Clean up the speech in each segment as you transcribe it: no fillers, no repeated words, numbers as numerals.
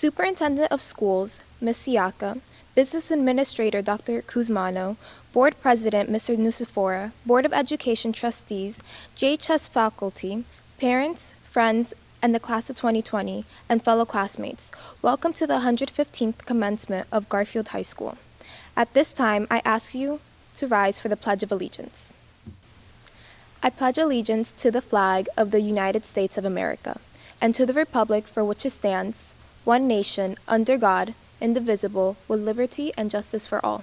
Superintendent of Schools, Ms. Siaka, Business Administrator Dr. Kuzmano, Board President Mr. Nusifora, Board of Education Trustees, JHS faculty, parents, friends, and the class of 2020, and fellow classmates, welcome to the 115th commencement of Garfield High School. At this time, I ask you to rise for the Pledge of Allegiance. I pledge allegiance to the flag of the United States of America, and to the republic for which it stands, one nation, under God, indivisible, with liberty and justice for all.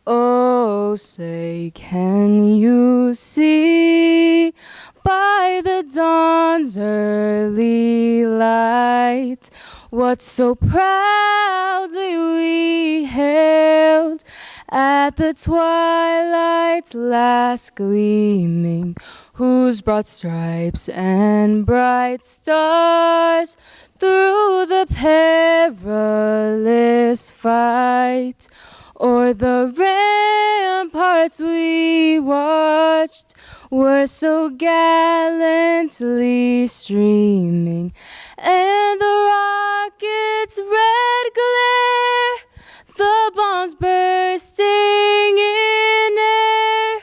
Oh, say, can you see by the dawn's early light what so proudly we hailed at the twilight's last gleaming, whose broad stripes and bright stars through the perilous fight o'er the ramparts we watched were so gallantly streaming, and the rocket's red glare, the bombs bursting in air,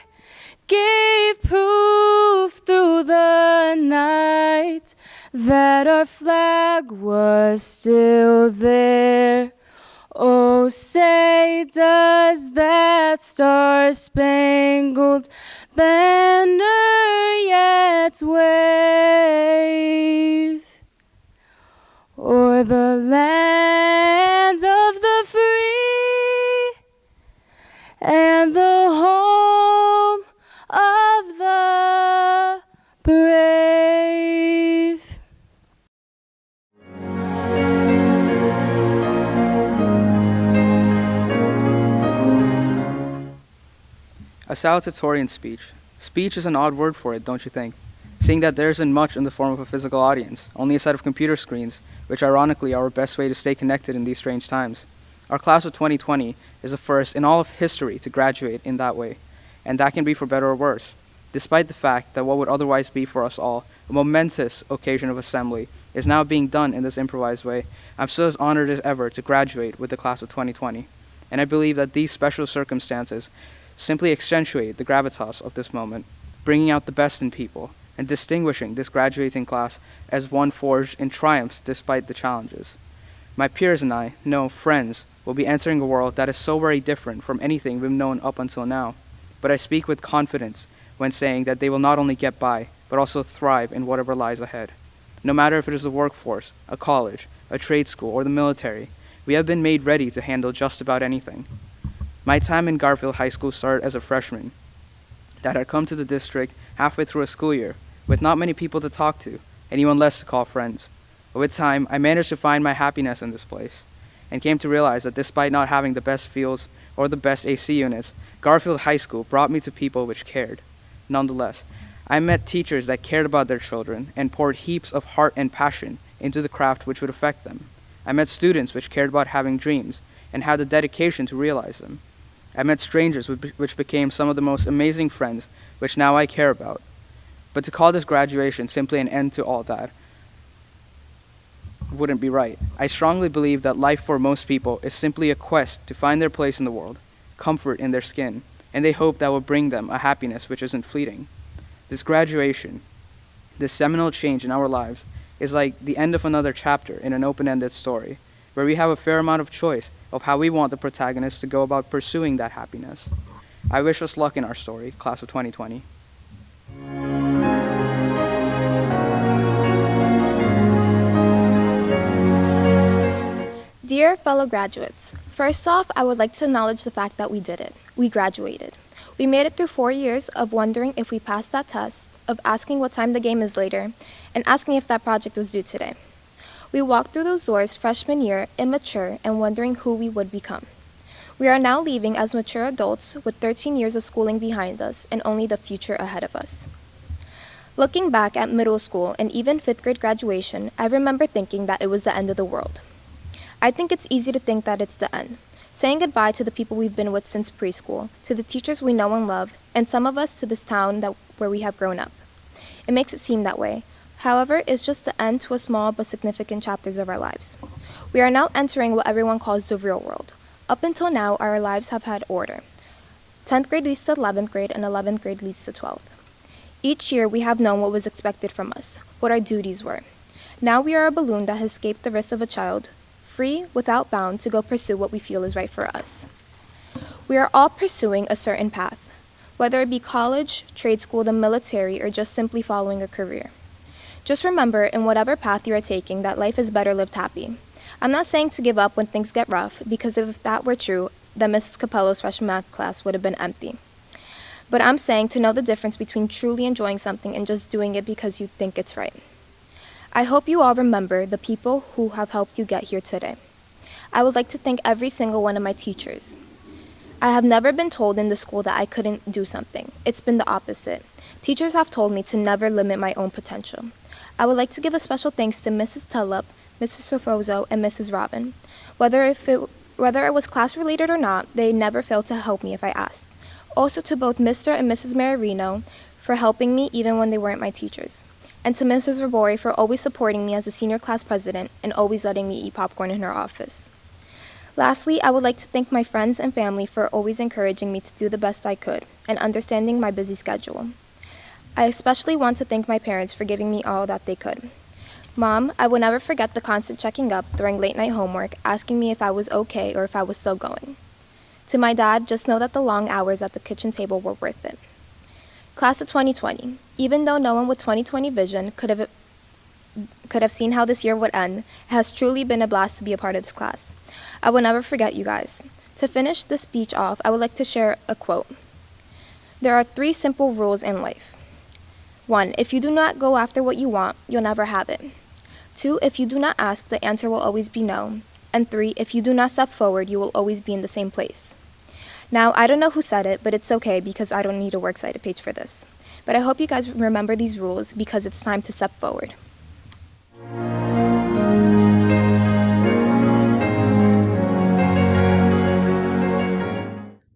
gave proof through the night that our flag was still there. Oh, say, does that star-spangled banner yet wave o'er the land of the free and the home of the brave? A salutatorian speech. Speech is an odd word for it, don't you think? Seeing that there isn't much in the form of a physical audience, only a set of computer screens, which ironically are our best way to stay connected in these strange times. Our class of 2020 is the first in all of history to graduate in that way, and that can be for better or worse. Despite the fact that what would otherwise be for us all a momentous occasion of assembly is now being done in this improvised way, I'm still as honored as ever to graduate with the class of 2020. And I believe that these special circumstances simply accentuate the gravitas of this moment, bringing out the best in people and distinguishing this graduating class as one forged in triumphs despite the challenges. My peers and I, no friends, will be entering a world that is so very different from anything we've known up until now. But I speak with confidence when saying that they will not only get by, but also thrive in whatever lies ahead. No matter if it is the workforce, a college, a trade school, or the military, we have been made ready to handle just about anything. My time in Garfield High School started as a freshman that had come to the district halfway through a school year with not many people to talk to, and even less to call friends. But with time, I managed to find my happiness in this place and came to realize that despite not having the best fields or the best AC units, Garfield High School brought me to people which cared. Nonetheless, I met teachers that cared about their children and poured heaps of heart and passion into the craft which would affect them. I met students which cared about having dreams and had the dedication to realize them. I met strangers which became some of the most amazing friends, which now I care about. But to call this graduation simply an end to all that wouldn't be right. I strongly believe that life for most people is simply a quest to find their place in the world, comfort in their skin, and they hope that will bring them a happiness which isn't fleeting. This graduation, this seminal change in our lives, is like the end of another chapter in an open-ended story, where we have a fair amount of choice of how we want the protagonist to go about pursuing that happiness. I wish us luck in our story, class of 2020. Dear fellow graduates, first off, I would like to acknowledge the fact that we did it. We graduated. We made it through 4 years of wondering if we passed that test, of asking what time the game is later, and asking if that project was due today. We walked through those doors freshman year, immature and wondering who we would become. We are now leaving as mature adults with 13 years of schooling behind us and only the future ahead of us. Looking back at middle school and even 5th grade graduation, I remember thinking that it was the end of the world. I think it's easy to think that it's the end. saying goodbye to the people we've been with since preschool, to the teachers we know and love, and some of us to this town where we have grown up. It makes it seem that way. However, it's just the end to a small but significant chapters of our lives. We are now entering what everyone calls the real world. Up until now, our lives have had order. 10th grade leads to 11th grade, and 11th grade leads to 12th. Each year, we have known what was expected from us, what our duties were. Now we are a balloon that has escaped the wrist of a child, free, without bound, to go pursue what we feel is right for us. We are all pursuing a certain path, whether it be college, trade school, the military, or just simply following a career. Just remember, in whatever path you are taking, that life is better lived happy. I'm not saying to give up when things get rough, because if that were true, then Mrs. Capello's freshman math class would have been empty. But I'm saying to know the difference between truly enjoying something and just doing it because you think it's right. I hope you all remember the people who have helped you get here today. I would like to thank every single one of my teachers. I have never been told in the school that I couldn't do something. It's been the opposite. Teachers have told me to never limit my own potential. I would like to give a special thanks to Mrs. Tullup, Mrs. Sofozo, and Mrs. Robin. Whether it was class-related or not, they never failed to help me if I asked. Also to both Mr. and Mrs. Marino for helping me even when they weren't my teachers. And to Mrs. Rabori for always supporting me as a senior class president and always letting me eat popcorn in her office. Lastly, I would like to thank my friends and family for always encouraging me to do the best I could and understanding my busy schedule. I especially want to thank my parents for giving me all that they could. Mom, I will never forget the constant checking up during late night homework, asking me if I was okay or if I was still going. To my dad, just know that the long hours at the kitchen table were worth it. Class of 2020. Even though no one with 2020 vision could have seen how this year would end, it has truly been a blast to be a part of this class. I will never forget you guys. To finish this speech off, I would like to share a quote. There are 3 simple rules in life. 1. If you do not go after what you want, you'll never have it. 2. If you do not ask, the answer will always be no. And 3. If you do not step forward, you will always be in the same place. Now, I don't know who said it, but it's okay because I don't need a works cited page for this. But I hope you guys remember these rules because it's time to step forward.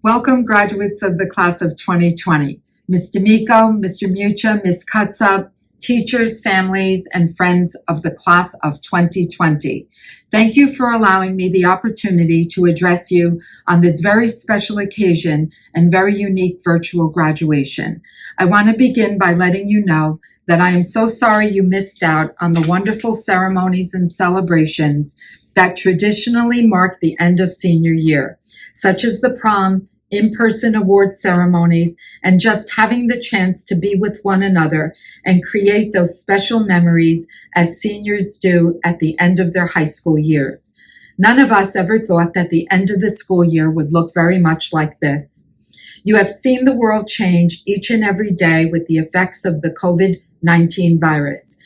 Welcome, graduates of the class of 2020. Ms. D'Amico, Mr. Mucha, Ms. Cutsup, teachers, families, and friends of the class of 2020. Thank you for allowing me the opportunity to address you on this very special occasion and very unique virtual graduation. I want to begin by letting you know that I am so sorry you missed out on the wonderful ceremonies and celebrations that traditionally mark the end of senior year, such as the prom, in-person award ceremonies, and just having the chance to be with one another and create those special memories as seniors do at the end of their high school years. None of us ever thought that the end of the school year would look very much like this. You have seen the world change each and every day with the effects of the COVID-19 virus.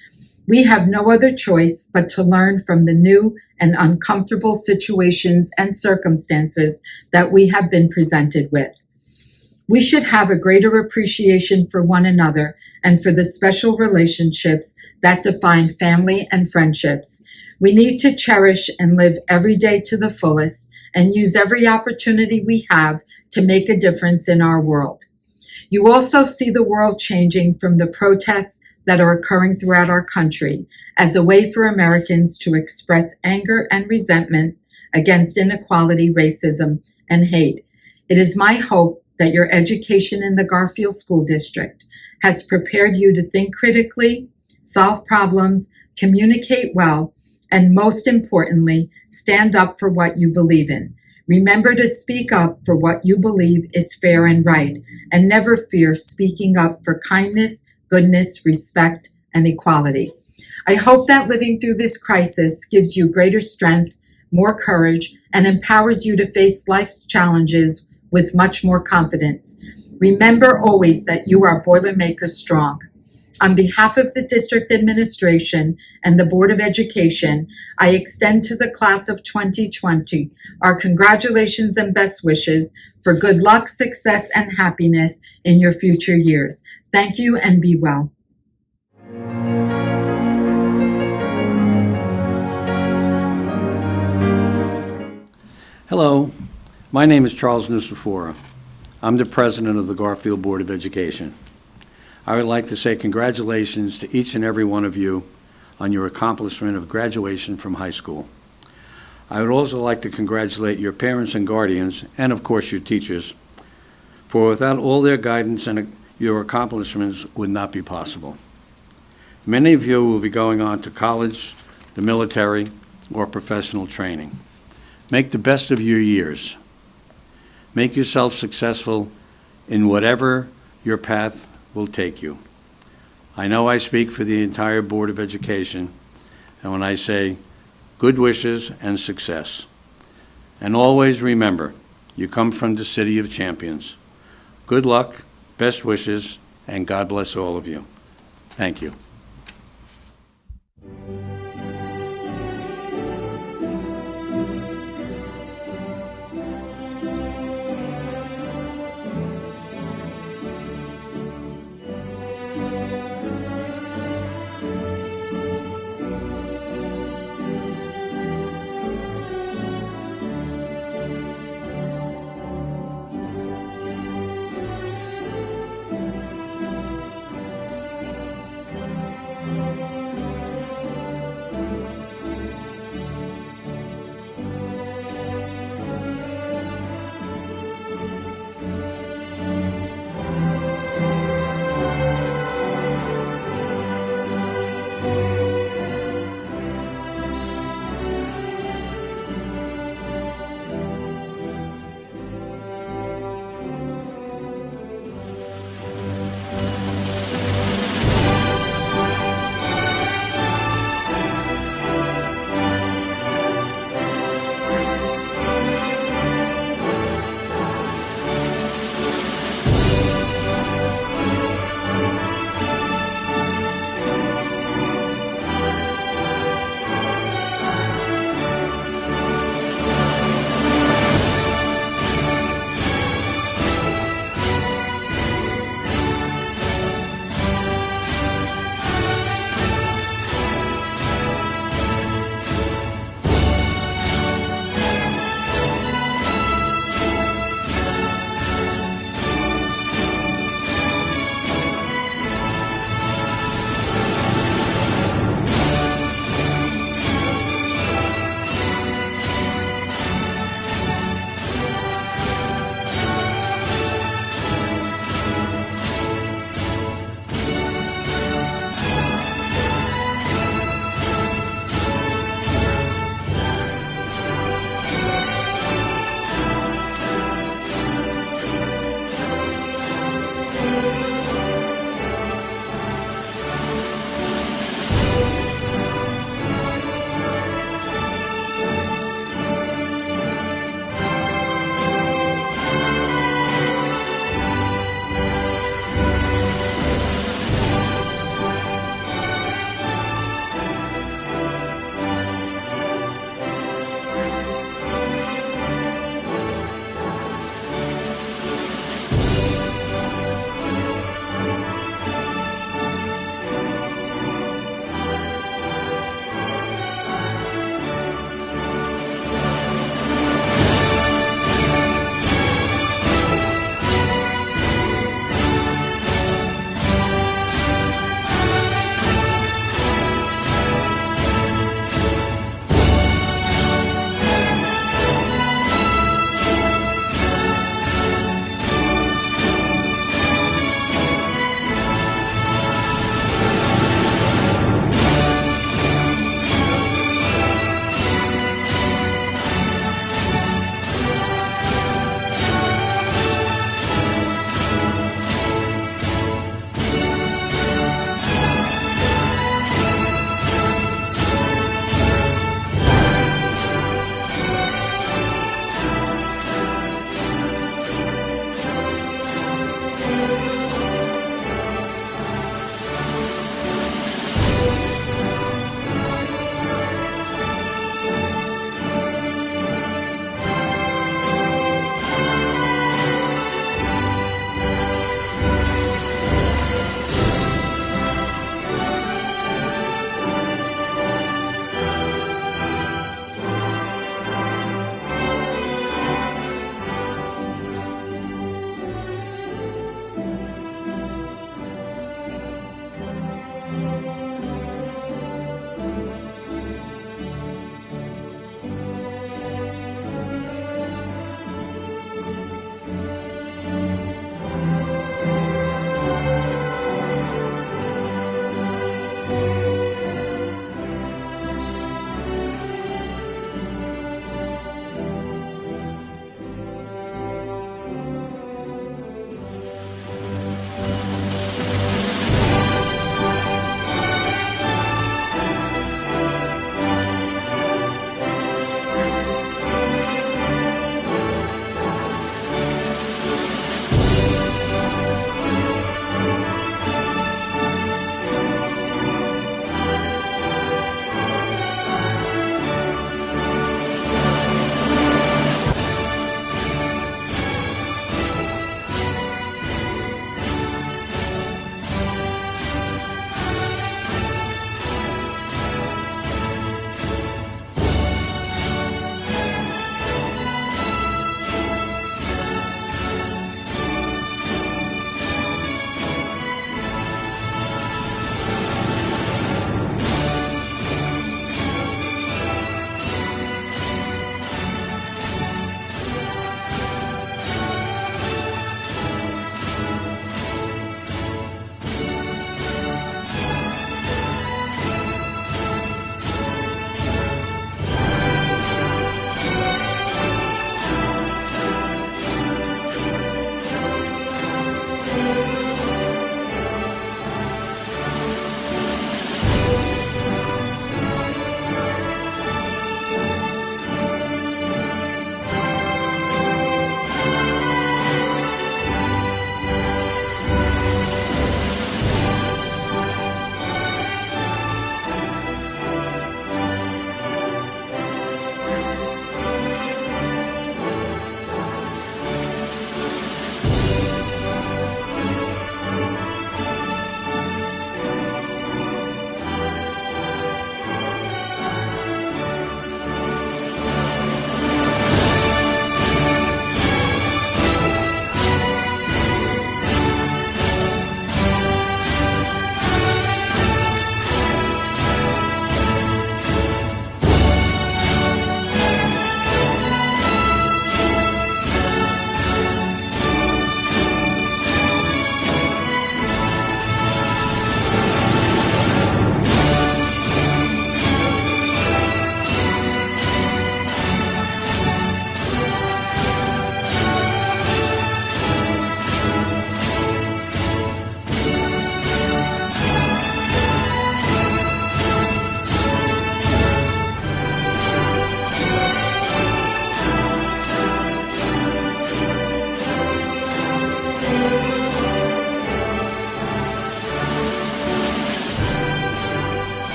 We have no other choice but to learn from the new and uncomfortable situations and circumstances that we have been presented with. We should have a greater appreciation for one another and for the special relationships that define family and friendships. We need to cherish and live every day to the fullest and use every opportunity we have to make a difference in our world. You also see the world changing from the protests that are occurring throughout our country as a way for Americans to express anger and resentment against inequality, racism, and hate. It is my hope that your education in the Garfield School District has prepared you to think critically, solve problems, communicate well, and most importantly, stand up for what you believe in. Remember to speak up for what you believe is fair and right, and never fear speaking up for kindness, goodness, respect, and equality. I hope that living through this crisis gives you greater strength, more courage, and empowers you to face life's challenges with much more confidence. Remember always that you are Boilermaker strong. On behalf of the district administration and the Board of Education, I extend to the class of 2020 our congratulations and best wishes for good luck, success, and happiness in your future years. Thank you and be well. Hello, My name is Charles Nusifora. I'm the president of the Garfield Board of Education. I would like to say congratulations to each and every one of you on your accomplishment of graduation from high school. I would also like to congratulate your parents and guardians, and of course your teachers, for without all their guidance and your accomplishments would not be possible. Many of you will be going on to college, the military, or professional training. Make the best of your years. Make yourself successful in whatever your path will take you. I know I speak for the entire Board of Education, and when I say good wishes and success. And always remember, you come from the City of Champions. Good luck, best wishes, and God bless all of you. Thank you.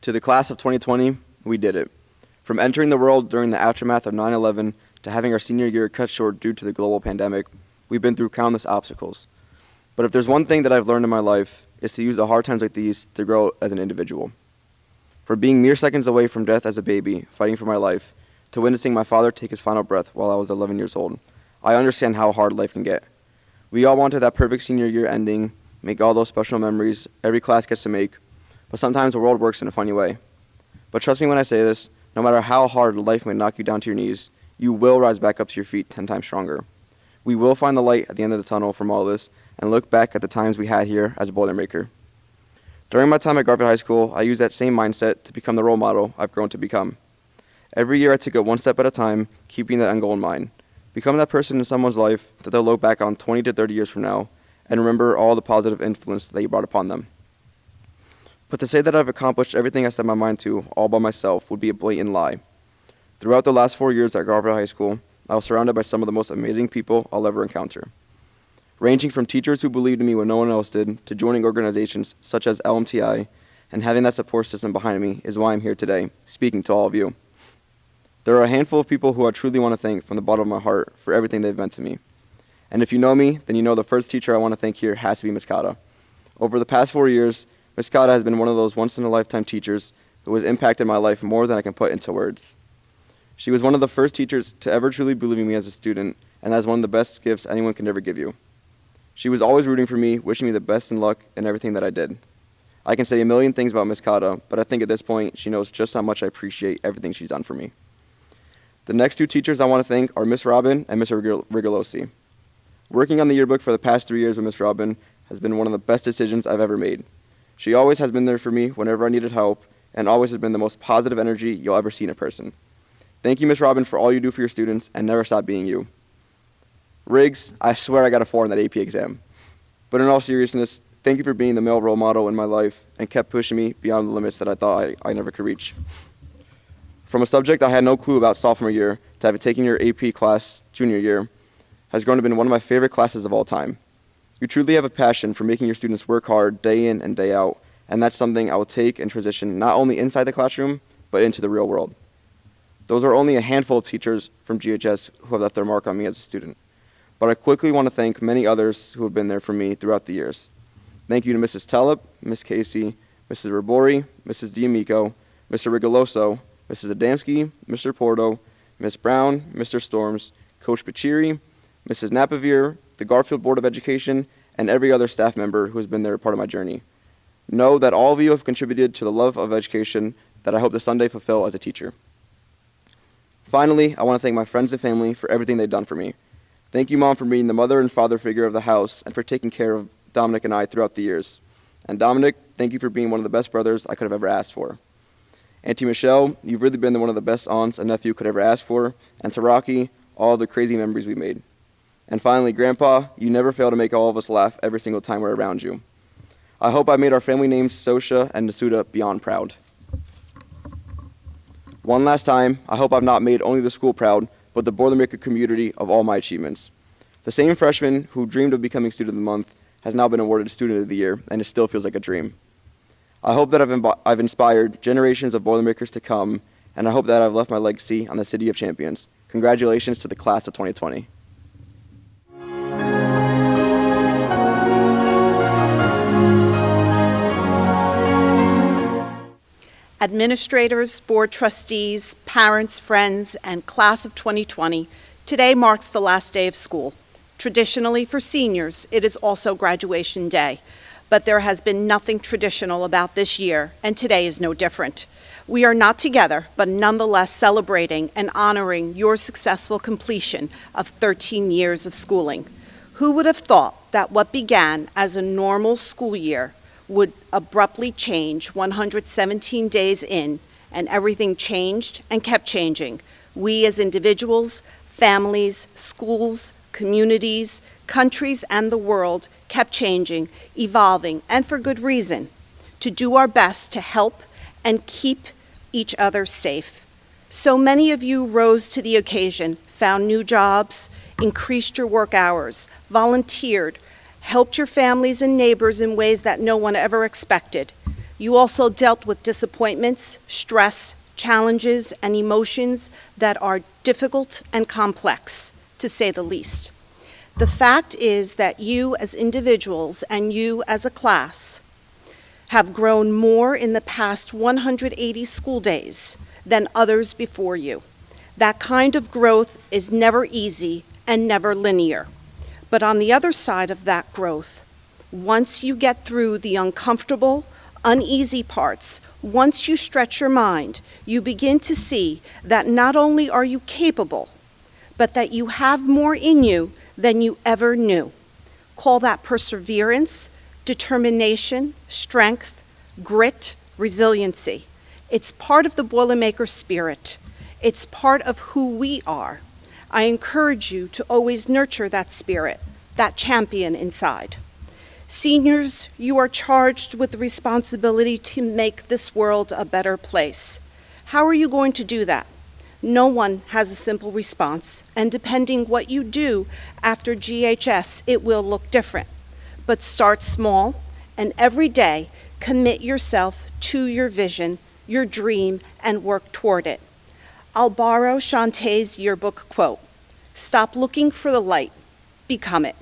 To the class of 2020, we did it. From entering the world during the aftermath of 9/11 to having our senior year cut short due to the global pandemic, we've been through countless obstacles. But if there's one thing that I've learned in my life, it's to use the hard times like these to grow as an individual. From being mere seconds away from death as a baby, fighting for my life, to witnessing my father take his final breath while I was 11 years old, I understand how hard life can get. We all wanted that perfect senior year ending, make all those special memories every class gets to make, but sometimes the world works in a funny way. But trust me when I say this, no matter how hard life may knock you down to your knees, you will rise back up to your feet 10 times stronger. We will find the light at the end of the tunnel from all this and look back at the times we had here as a Boilermaker. During my time at Garfield High School, I used that same mindset to become the role model I've grown to become. Every year I took it one step at a time, keeping that end goal in mind. Become that person in someone's life that they'll look back on 20 to 30 years from now and remember all the positive influence that you brought upon them. But to say that I've accomplished everything I set my mind to all by myself would be a blatant lie. Throughout the last 4 years at Garfield High School, I was surrounded by some of the most amazing people I'll ever encounter. Ranging from teachers who believed in me when no one else did, to joining organizations such as LMTI, and having that support system behind me is why I'm here today, speaking to all of you. There are a handful of people who I truly want to thank from the bottom of my heart for everything they've meant to me. And if you know me, then you know the first teacher I want to thank here has to be Ms. Cotta. Over the past 4 years, Ms. Cotta has been one of those once-in-a-lifetime teachers who has impacted my life more than I can put into words. She was one of the first teachers to ever truly believe in me as a student, and that is one of the best gifts anyone can ever give you. She was always rooting for me, wishing me the best in luck in everything that I did. I can say a million things about Ms. Cotta, but I think at this point she knows just how much I appreciate everything she's done for me. The next two teachers I want to thank are Ms. Robin and Mr. Rigolosi. Working on the yearbook for the past 3 years with Ms. Robin has been one of the best decisions I've ever made. She always has been there for me whenever I needed help, and always has been the most positive energy you'll ever see in a person. Thank you, Ms. Robin, for all you do for your students, and never stop being you. Riggs, I swear I got a 4 on that AP exam. But in all seriousness, thank you for being the male role model in my life and kept pushing me beyond the limits that I thought I never could reach. From a subject I had no clue about sophomore year to have it taken your AP class junior year has grown to be one of my favorite classes of all time. You truly have a passion for making your students work hard day in and day out, and that's something I will take and transition not only inside the classroom, but into the real world. Those are only a handful of teachers from GHS who have left their mark on me as a student. But I quickly want to thank many others who have been there for me throughout the years. Thank you to Mrs. Telep, Ms. Casey, Mrs. Rabori, Mrs. D'Amico, Mr. Rigoloso, Mrs. Adamski, Mr. Porto, Ms. Brown, Mr. Storms, Coach Pachiri, Mrs. Napavir, the Garfield Board of Education, and every other staff member who has been there part of my journey. Know that all of you have contributed to the love of education that I hope to someday fulfill as a teacher. Finally, I want to thank my friends and family for everything they've done for me. Thank you, Mom, for being the mother and father figure of the house and for taking care of Dominic and I throughout the years. And Dominic, thank you for being one of the best brothers I could have ever asked for. Auntie Michelle, you've really been one of the best aunts a nephew could ever ask for. And to Rocky, all the crazy memories we made. And finally, Grandpa, you never fail to make all of us laugh every single time we're around you. I hope I made our family names Sosha and Nasuda beyond proud. One last time, I hope I've not made only the school proud, but the Boilermaker community of all my achievements. The same freshman who dreamed of becoming Student of the Month has now been awarded Student of the Year, and it still feels like a dream. I hope that I've inspired generations of Boilermakers to come, and I hope that I've left my legacy on the City of Champions. Congratulations to the class of 2020. Administrators, board trustees, parents, friends, and class of 2020, today marks the last day of school. Traditionally, for seniors, it is also graduation day, but there has been nothing traditional about this year, and today is no different. We are not together, but nonetheless celebrating and honoring your successful completion of 13 years of schooling. Who would have thought that what began as a normal school year would abruptly change 117 days in, and everything changed and kept changing. We as individuals, families, schools, communities, countries, and the world kept changing, evolving, and for good reason, to do our best to help and keep each other safe. So many of you rose to the occasion, found new jobs, increased your work hours, volunteered, helped your families and neighbors in ways that no one ever expected. You also dealt with disappointments, stress, challenges, and emotions that are difficult and complex, to say the least. The fact is that you as individuals and you as a class have grown more in the past 180 school days than others before you. That kind of growth is never easy and never linear. But on the other side of that growth, once you get through the uncomfortable, uneasy parts, once you stretch your mind, you begin to see that not only are you capable, but that you have more in you than you ever knew. Call that perseverance, determination, strength, grit, resiliency. It's part of the Boilermaker spirit. It's part of who we are. I encourage you to always nurture that spirit, that champion inside. Seniors, you are charged with the responsibility to make this world a better place. How are you going to do that? No one has a simple response, and depending what you do after GHS, it will look different. But start small, and every day commit yourself to your vision, your dream, and work toward it. I'll borrow Shantae's yearbook quote, "Stop looking for the light, become it."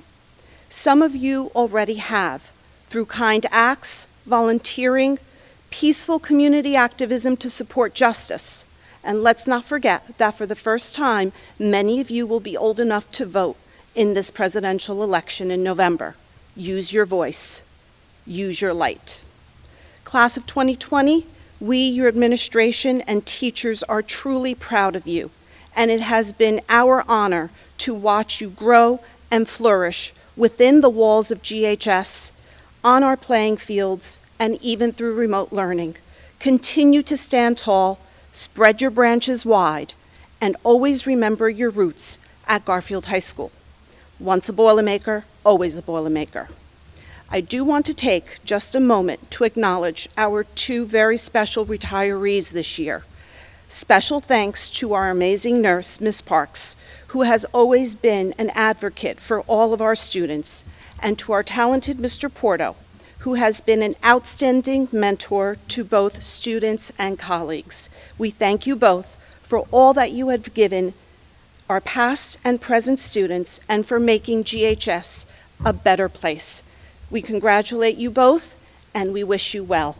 Some of you already have, through kind acts, volunteering, peaceful community activism to support justice. And let's not forget that for the first time, many of you will be old enough to vote in this presidential election in November. Use your voice. Use your light. Class of 2020, we, your administration and teachers, are truly proud of you, and it has been our honor to watch you grow and flourish within the walls of GHS, on our playing fields, and even through remote learning. Continue to stand tall, spread your branches wide, and always remember your roots at Garfield High School. Once a Boilermaker, always a Boilermaker. I do want to take just a moment to acknowledge our two very special retirees this year. Special thanks to our amazing nurse, Ms. Parks, who has always been an advocate for all of our students, and to our talented Mr. Porto, who has been an outstanding mentor to both students and colleagues. We thank you both for all that you have given our past and present students and for making GHS a better place. We congratulate you both, and we wish you well.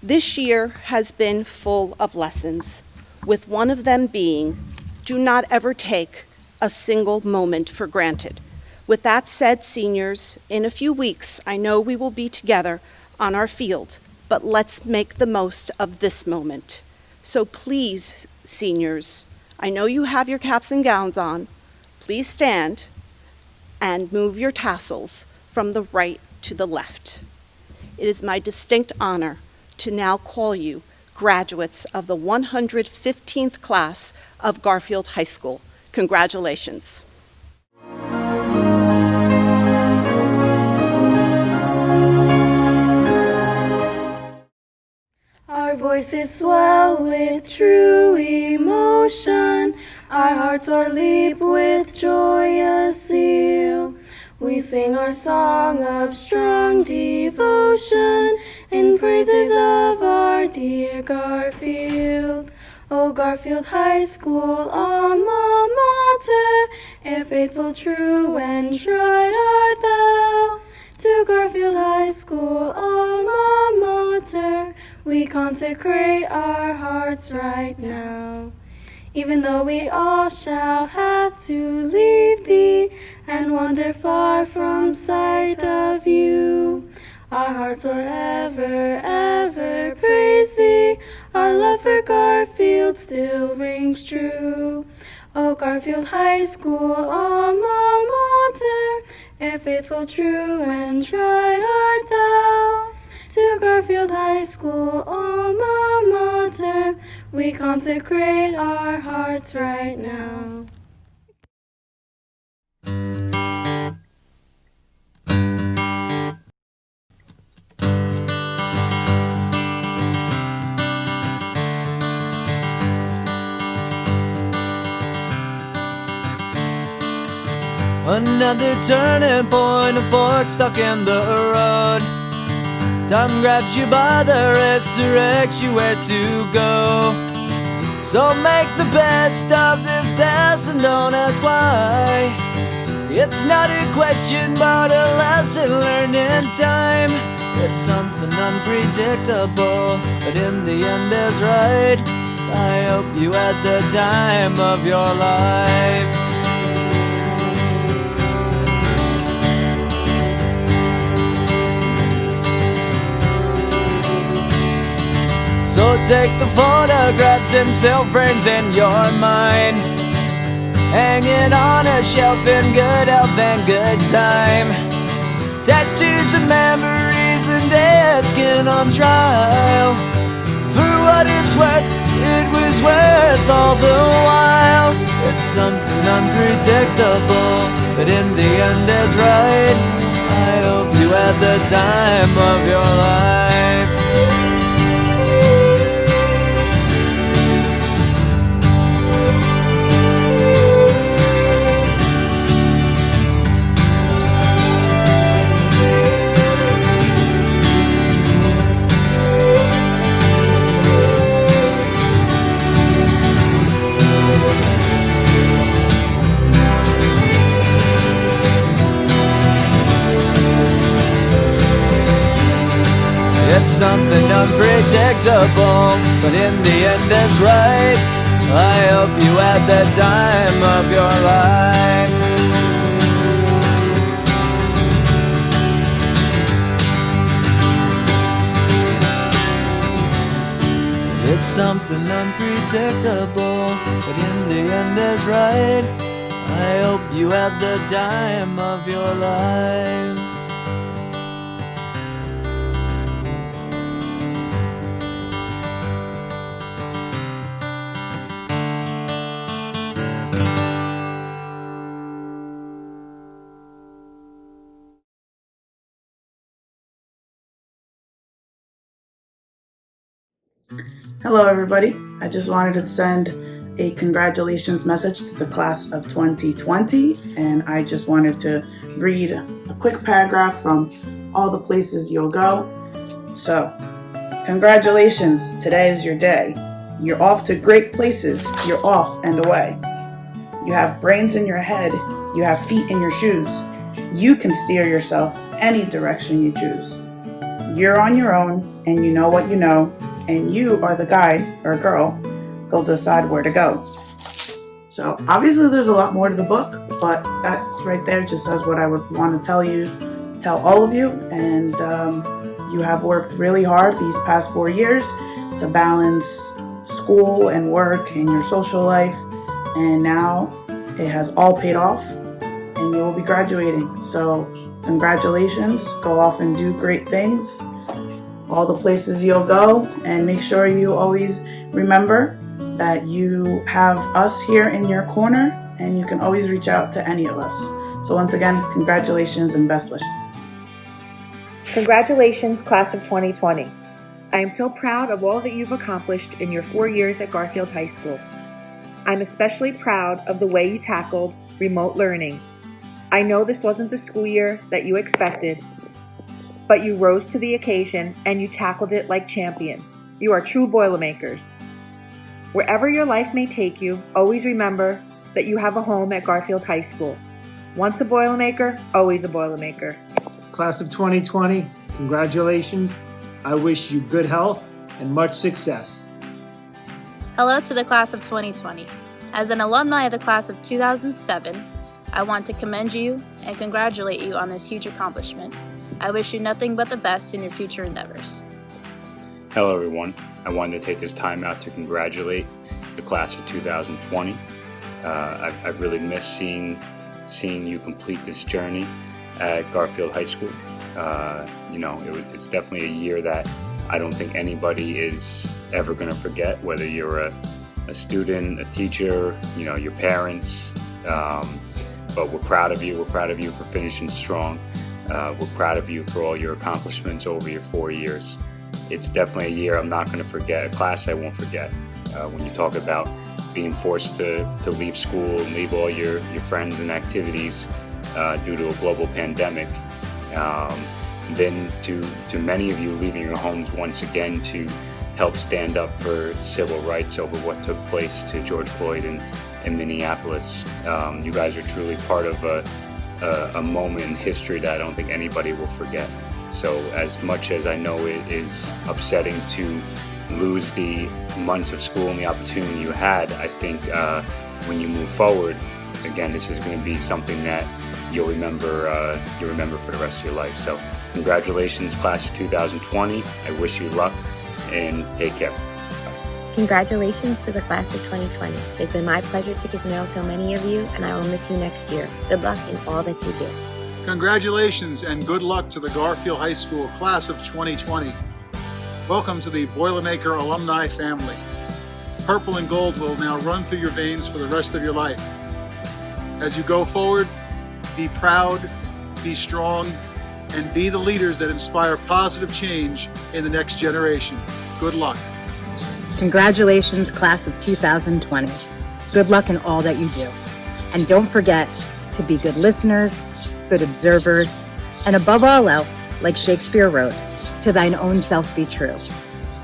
This year has been full of lessons, with one of them being, do not ever take a single moment for granted. With that said, seniors, in a few weeks, I know we will be together on our field, but let's make the most of this moment. So please, seniors, I know you have your caps and gowns on. Please stand and move your tassels from the right to the left. It is my distinct honor to now call you graduates of the 115th class of Garfield High School. Congratulations. Our voices swell with true emotion, our hearts are leap with joyous zeal. We sing our song of strong devotion in praises of our dear Garfield. O Garfield High School, alma mater, e'er faithful, true, and tried art thou. To Garfield High School, alma mater, we consecrate our hearts right now. Even though we all shall have to leave thee and wander far from sight of you, our hearts will ever, ever praise thee. Our love for Garfield still rings true. O Garfield High School, alma mater, e'er faithful, true, and tried art thou. To Garfield High School, alma mater, we consecrate our hearts right now. Another turning point, a fork stuck in the road. Time grabs you by the wrist, directs you where to go. So make the best of this test and don't ask why. It's not a question but a lesson learned in time. It's something unpredictable, but in the end is right. I hope you had the time of your life. So take the photographs and still frames in your mind, hanging on a shelf in good health and good time. Tattoos of memories and dead skin on trial. For what it's worth, it was worth all the while. It's something unpredictable, but in the end is right. I hope you had the time of your life. It's something unpredictable, but in the end it's right. I hope you had the time of your life. It's something unpredictable, but in the end is right. I hope you had the time of your life. Hello everybody, I just wanted to send a congratulations message to the class of 2020, and I just wanted to read a quick paragraph from all the places you'll go. So, congratulations, today is your day. You're off to great places, you're off and away. You have brains in your head, you have feet in your shoes. You can steer yourself any direction you choose. You're on your own and you know what you know, and you are the guy or girl who'll decide where to go. So obviously there's a lot more to the book, but that right there just says what I would want to tell all of you. And you have worked really hard these past 4 years to balance school and work and your social life, and now it has all paid off and you will be graduating. So congratulations, go off and do great things, all the places you'll go, and make sure you always remember that you have us here in your corner and you can always reach out to any of us. So once again, congratulations and best wishes. Congratulations, class of 2020. I am so proud of all that you've accomplished in your 4 years at Garfield High School. I'm especially proud of the way you tackled remote learning. I know this wasn't the school year that you expected, but you rose to the occasion and you tackled it like champions. You are true Boilermakers. Wherever your life may take you, always remember that you have a home at Garfield High School. Once a Boilermaker, always a Boilermaker. Class of 2020, congratulations. I wish you good health and much success. Hello to the class of 2020. As an alumni of the class of 2007, I want to commend you and congratulate you on this huge accomplishment. I wish you nothing but the best in your future endeavors. Hello everyone. I wanted to take this time out to congratulate the class of 2020. I've really missed seeing you complete this journey at Garfield High School. It's definitely a year that I don't think anybody is ever going to forget, whether you're a student, a teacher, your parents. But we're proud of you. We're proud of you for finishing strong. We're proud of you for all your accomplishments over your 4 years. It's definitely a year I'm not going to forget, a class I won't forget. When you talk about being forced to leave school and leave all your friends and activities due to a global pandemic, then to many of you leaving your homes once again to help stand up for civil rights over what took place to George Floyd in Minneapolis. You guys are truly part of a moment in history that I don't think anybody will forget. So as much as I know it is upsetting to lose the months of school and the opportunity you had, I think when you move forward, again, this is going to be something that you'll remember for the rest of your life. So congratulations, class of 2020. I wish you luck and take care. Congratulations to the class of 2020. It's been my pleasure to get to know so many of you, and I will miss you next year. Good luck in all that you do. Congratulations and good luck to the Garfield High School class of 2020. Welcome to the Boilermaker alumni family. Purple and gold will now run through your veins for the rest of your life. As you go forward, be proud, be strong, and be the leaders that inspire positive change in the next generation. Good luck. Congratulations, class of 2020. Good luck in all that you do. And don't forget to be good listeners, good observers, and above all else, like Shakespeare wrote, to thine own self be true.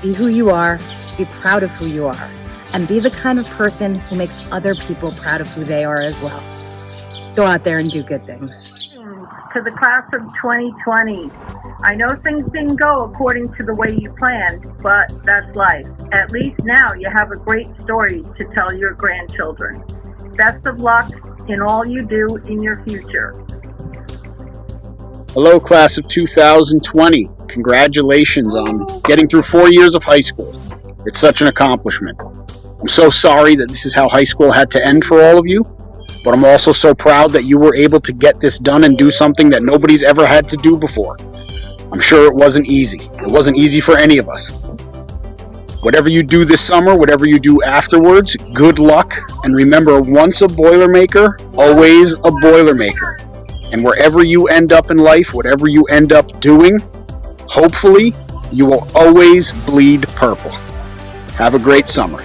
Be who you are, be proud of who you are, and be the kind of person who makes other people proud of who they are as well. Go out there and do good things. To the class of 2020. I know things didn't go according to the way you planned, but that's life. At least now you have a great story to tell your grandchildren. Best of luck in all you do in your future. Hello, class of 2020. Congratulations on getting through 4 years of high school. It's such an accomplishment. I'm so sorry that this is how high school had to end for all of you, but I'm also so proud that you were able to get this done and do something that nobody's ever had to do before. I'm sure it wasn't easy. It wasn't easy for any of us. Whatever you do this summer, whatever you do afterwards, good luck. And remember, once a Boilermaker, always a Boilermaker. And wherever you end up in life, whatever you end up doing, hopefully, you will always bleed purple. Have a great summer.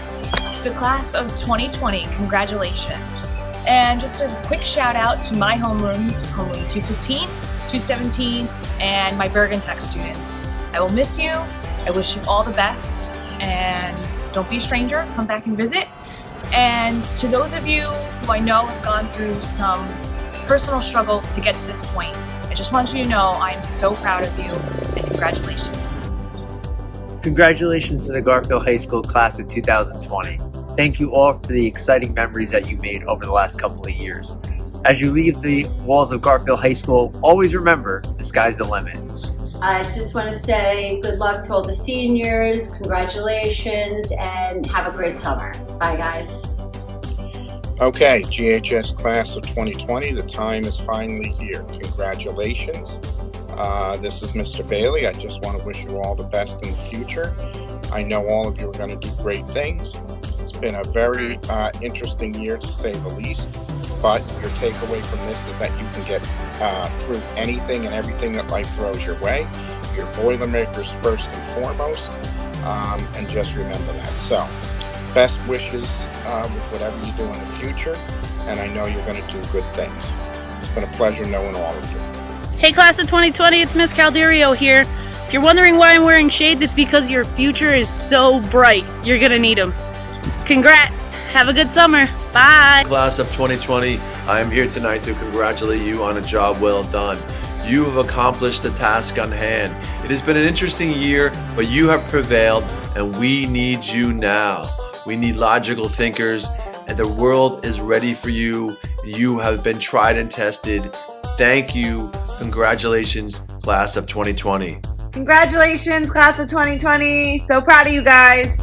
The class of 2020, congratulations. And just a quick shout out to my homerooms, homeroom 215, 217, and my Bergen Tech students. I will miss you. I wish you all the best. And don't be a stranger. Come back and visit. And to those of you who I know have gone through some personal struggles to get to this point, I just want you to know I am so proud of you, and congratulations. Congratulations to the Garfield High School class of 2020. Thank you all for the exciting memories that you made over the last couple of years. As you leave the walls of Garfield High School, always remember, the sky's the limit. I just want to say good luck to all the seniors, congratulations, and have a great summer. Bye, guys. Okay, GHS class of 2020, the time is finally here. Congratulations. This is Mr. Bailey. I just want to wish you all the best in the future. I know all of you are going to do great things. It's been a very interesting year, to say the least, but your takeaway from this is that you can get through anything and everything that life throws your way. Your Boilermakers first and foremost, and just remember that. So, best wishes with whatever you do in the future, and I know you're going to do good things. It's been a pleasure knowing all of you. Hey class of 2020, it's Miss Calderio here. If you're wondering why I'm wearing shades, it's because your future is so bright. You're gonna need them. Congrats. Have a good summer. Bye. Class of 2020, I am here tonight to congratulate you on a job well done. You have accomplished the task on hand. It has been an interesting year, but you have prevailed, and we need you now. We need logical thinkers, and the world is ready for you. You have been tried and tested. Thank you. Congratulations, class of 2020. Congratulations, class of 2020. So proud of you guys.